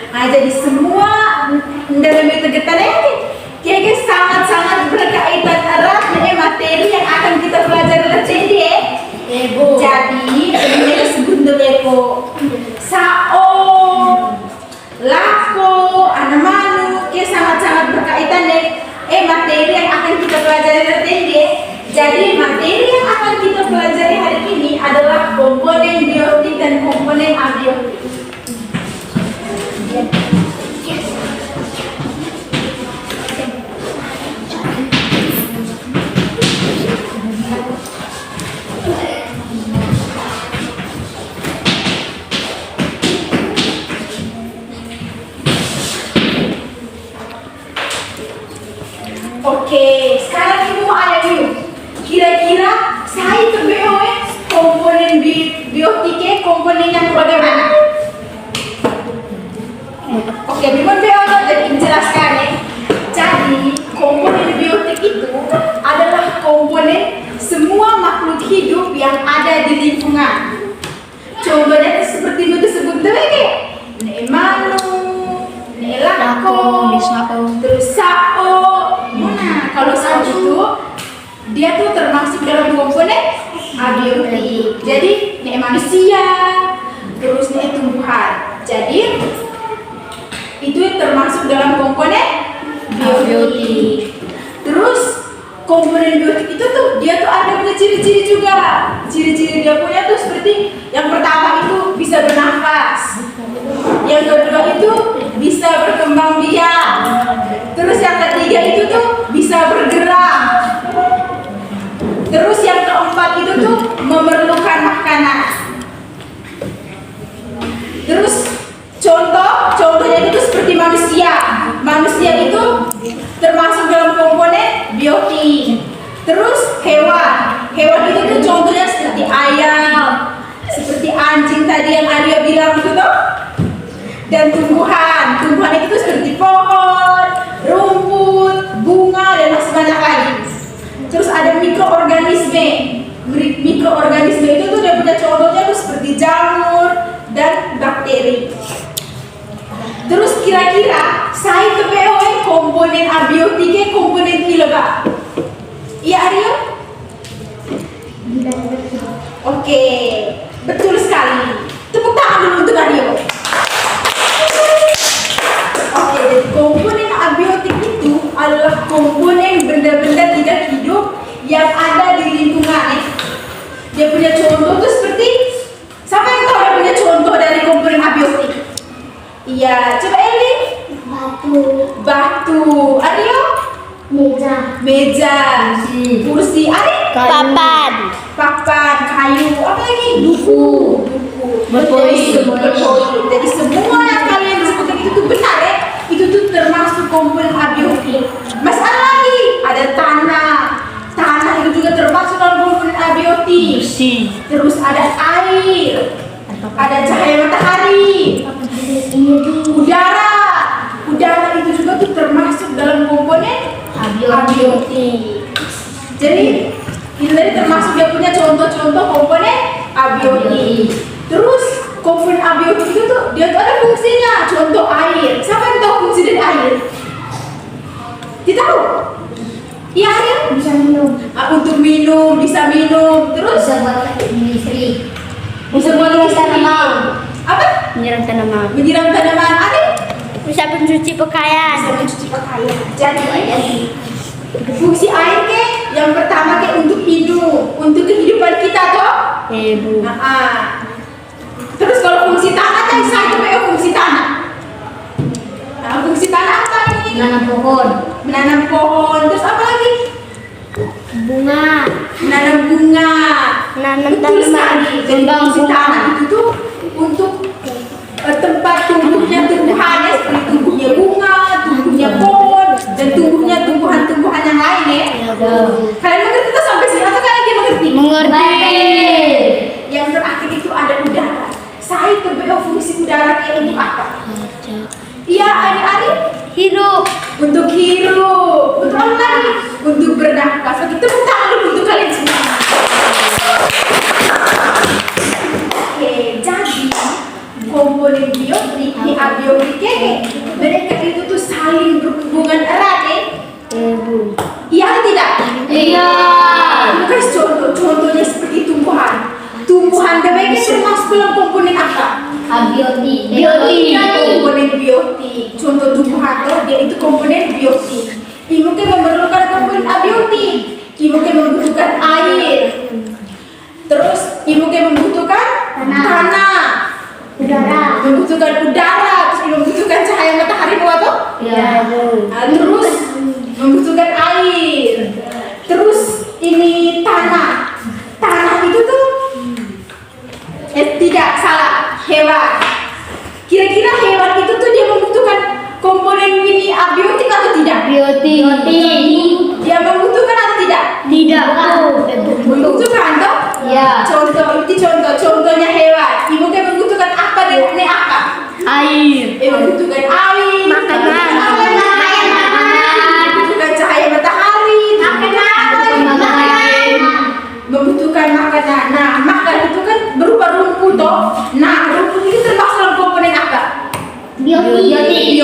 Nah, jadi semua dalam kegiatan ini sangat-sangat berkaitan erat dengan materi yang akan kita pelajari nanti ya. Jadi sebenarnya sebetulnya sao, lako, anamanu, sangat-sangat berkaitan dengan materi yang akan kita pelajari nanti ya. Jadi materi yang akan kita pelajari hari ini adalah komponen biotik dan komponen abiotik. Oke, sekarang ibu mau ada yuk. Kira-kira saya terbeho komponen biotiknya komponen yang bagaimana? Oke, bagaimana beo jadi jelaskan ya. Jadi komponen biotik itu adalah komponen semua makhluk hidup yang ada di lingkungan. Contohnya seperti itu sebut tadi, nemanu, nelako, terus sao. Nah, kalau sao itu dia tuh termasuk dalam komponen abiotik. Jadi nek manusia, terus nek tumbuhan. Jadi itu termasuk dalam komponen biotik. Terus komponen biotik itu tuh dia tuh ada punya ciri-ciri juga. Ciri-ciri dia punya tuh seperti yang pertama itu bisa bernafas. Yang kedua itu bisa berkembang biak. Terus yang ketiga itu tuh bisa bergerak. Terus yang keempat itu tuh memerlukan makanan. Terus contohnya itu seperti manusia. Manusia itu termasuk dalam komponen biotik. Terus hewan itu tuh contohnya seperti ayam, seperti anjing tadi yang Arya bilang itu tuh. Dan tumbuhan itu tuh seperti pohon, rumput, bunga dan masih banyak lagi. Terus ada mikroorganisme. Mikroorganisme itu tuh dia punya contohnya tuh seperti jamur dan bakteri. Terus kira-kira saya kebeoin komponen abiotiknya komponen ilegal. Iya Aryo? Oke, betul sekali. Tepuk tangan dulu untuk Aryo. Oke, jadi komponen abiotik itu adalah komponen benda-benda tidak hidup yang ada di lingkungan. Dia punya contoh tuh seperti, siapa yang tahu dia punya contoh dari komponen abiotik? Iya, coba Eli. Batu. Aryo? Meja. Kursi. Ari? Papan. Kayu. Apa lagi? Buku. Berpoin. Jadi semua yang kalian sebutkan itu tuh benar ya. Itu tuh termasuk komponen abiotik. Mas ada lagi? Ada tanah. Tanah itu juga termasuk dalam komponen abiotik. Terus ada air. Ada cahaya matahari. Udara itu juga tuh termasuk dalam komponen abiotik. Jadi ini tadi termasuk dia punya contoh-contoh komponen abiotik. Terus komponen abiotik itu tuh dia tuh ada fungsinya. Contoh air. Siapa yang tahu fungsi dari air? Kita tahu? Iya air bisa minum. Untuk minum, bisa minum. Terus bisa buat listrik. Bisa buat tanaman. Apa? Menyiram tanaman. Air Bisa mencuci pakaian. Jadi fungsi air yang pertama untuk hidup, untuk kehidupan kita toh. Bu. Terus kalau fungsi tanah kan saya juga fungsi tanah. Fungsi tanah apa ini? Menanam pohon. Terus apa lagi? Menanam bunga. Menanam Betul tanaman. sekali. Jadi fungsi tanah itu tuh untuk tempat tumbuhnya tumbuhan ya, seperti tumbuhnya bunga, tumbuhnya pohon, dan tumbuhnya tumbuhan-tumbuhan yang lain ya. Kalian mengerti tuh sampai sini atau kalian mengerti? Yang terakhir itu ada udara. Saya terbeho fungsi udara kayak untuk apa? Iya, adik-adik. Hidup. Untuk hidup. Untuk apa lagi? Untuk bernafas. Tepuk tangan dulu untuk kalian semua. Oke, jadi komponen biotik ini abiotik mereka itu tuh saling berhubungan erat Ibu. iya atau tidak? Iya. Guys, contohnya seperti tumbuhan. Tumbuhan demikian termasuk dalam komponen apa? Abiotik. Komponen biotik. Contoh tumbuhan tuh dia itu komponen biotik. Ibu kan memerlukan komponen abiotik. Ibu kan membutuhkan air. Terus ibu kan membutuhkan tanah. Udara. Membutuhkan udara. Terus ibu membutuhkan cahaya matahari atau? Iya. Terus membutuhkan air. Terus ini tanah. Tanah itu tuh tidak salah, hewan. Kira-kira hewan itu tuh dia membutuhkan komponen ini abiotik atau tidak? Biotik. Dia membutuhkan atau tidak? Tidak. Membutuhkan toh? Ya. Contohnya hewan. Ibu kan membutuhkan apa dan apa? Air. Membutuhkan air. Makanan. Membutuhkan cahaya matahari. Membutuhkan makanan. Nah, makan itu kan berupa rumput toh. Nah, rumput itu termasuk dalam komponen apa? Biotik.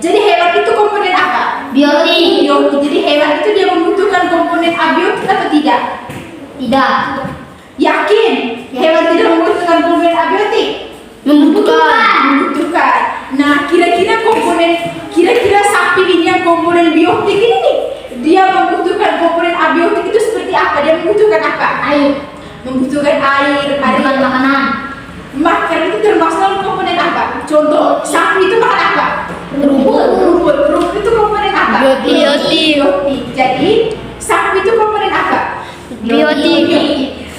Jadi hewan itu komponen apa? Biotik. Jadi hewan itu dia membutuhkan komponen abiotik atau tidak? Tidak. Yakin? Hewan tidak membutuhkan komponen abiotik? Membutuhkan. Nah, kira-kira sapi ini yang komponen biotik ini nih, dia membutuhkan komponen abiotik itu seperti apa? Dia membutuhkan apa? Air. Membutuhkan air. Makanan. Makan itu termasuk dalam komponen apa? Contoh, sapi itu makan apa? Rumput itu komponen apa? Biotik. Jadi, sapi itu komponen apa? Biotik.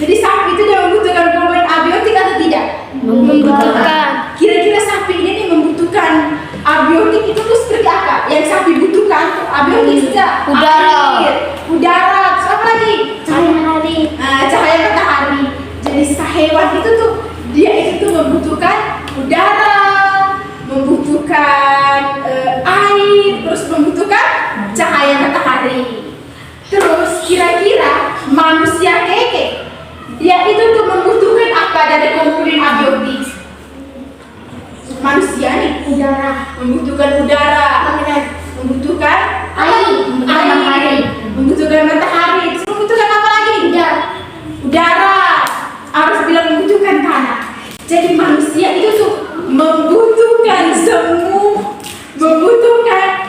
Jadi, sapi itu dia membutuhkan komponen abiotik atau tidak? Membutuhkan. Kira-kira sapi ini nih membutuhkan abiotik itu tuh seperti apa? Yang sapi butuhkan abiotik saja. Udara. Air, udara. Terus apa lagi? Cahaya matahari. Jadi hewan itu tuh dia itu tuh membutuhkan udara, membutuhkan air, terus membutuhkan cahaya matahari. Terus kira-kira manusia keke dia itu tuh membutuhkan apa dari komponen abiotik? Manusia nih membutuhkan udara, membutuhkan air, membutuhkan matahari, terus membutuhkan apa lagi? Udara. Harus bilang membutuhkan tanah. Jadi manusia itu tuh membutuhkan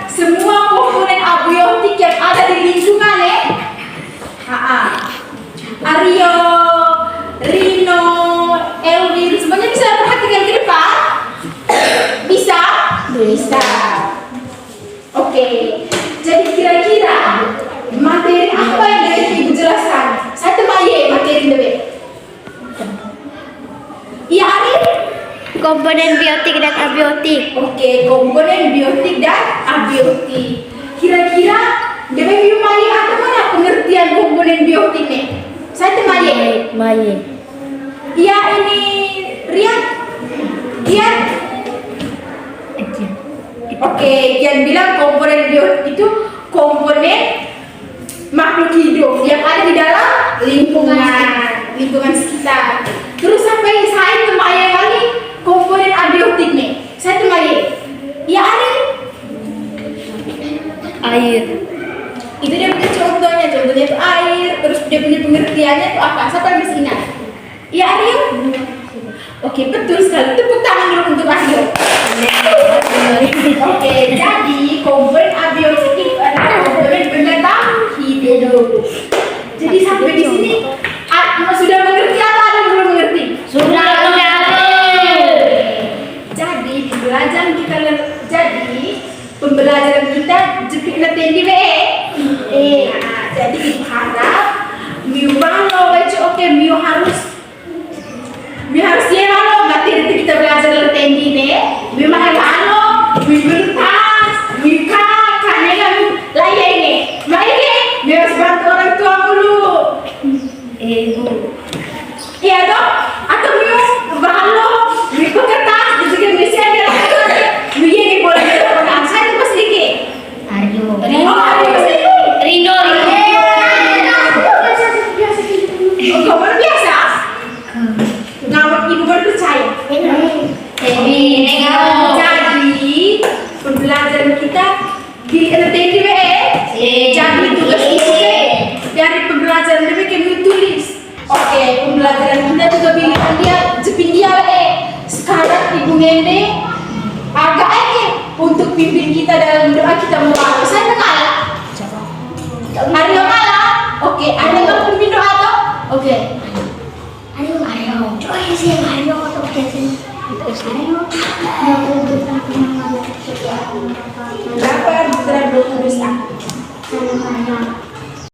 semua komponen abiotik yang ada di lingkungan Aryo, Rino, Elvin, semuanya bisa perhatikan ke depan? Bisa? Oke. Jadi kira-kira materi apa yang dari Ibu jelaskan? Saya temaye materi dulu. Iya, Arif? Komponen biotik dan abiotik. Oke, komponen biotik dan abiotik. Kira-kira dari Ibu Maya atau mana pengertian komponen biotik nih? Saya temaye. Iya, ini Rian. Oke, Kian bilang komponen biotik itu komponen makhluk hidup yang ada di dalam lingkungan sekitar. Terus sampai saya temaye lagi komponen abiotik nih. Saya temaye. Ya Arif. Air. Itu dia punya contohnya itu air. Terus dia punya pengertiannya itu apa? Siapa yang bisa ingat? Ya Arif. Oke, betul sekali. Tepuk tangan dulu untuk Arif. Oke, jadi komponen abiotik itu adalah komponen benda hidup. Jadi sampai di sini sudah mengerti atau ada yang belum mengerti? Sudah. Jadi pembelajaran kita jepit natendi jadi ibu harap miu balo oke miu harus ya balo materi kita belajar natendi miu mahalo miu bertas miu kanega miu layene miu harus bantu orang tua dulu. Ibu. Iya dong, atau miu balo miu kertas juga bisa ada miu boleh berperan saya itu sedikit. Aryo. Rino. Kamu biasa? Ngawat ibu baru nenek agak aja untuk pimpin kita dalam doa kita membaca. Saya kalah. Aryo kalah. Oke, ada yang pimpin doa toh? Oke. Aryo. Coba ya sih Aryo atau sini. Aryo. Berapa? 20 dosa.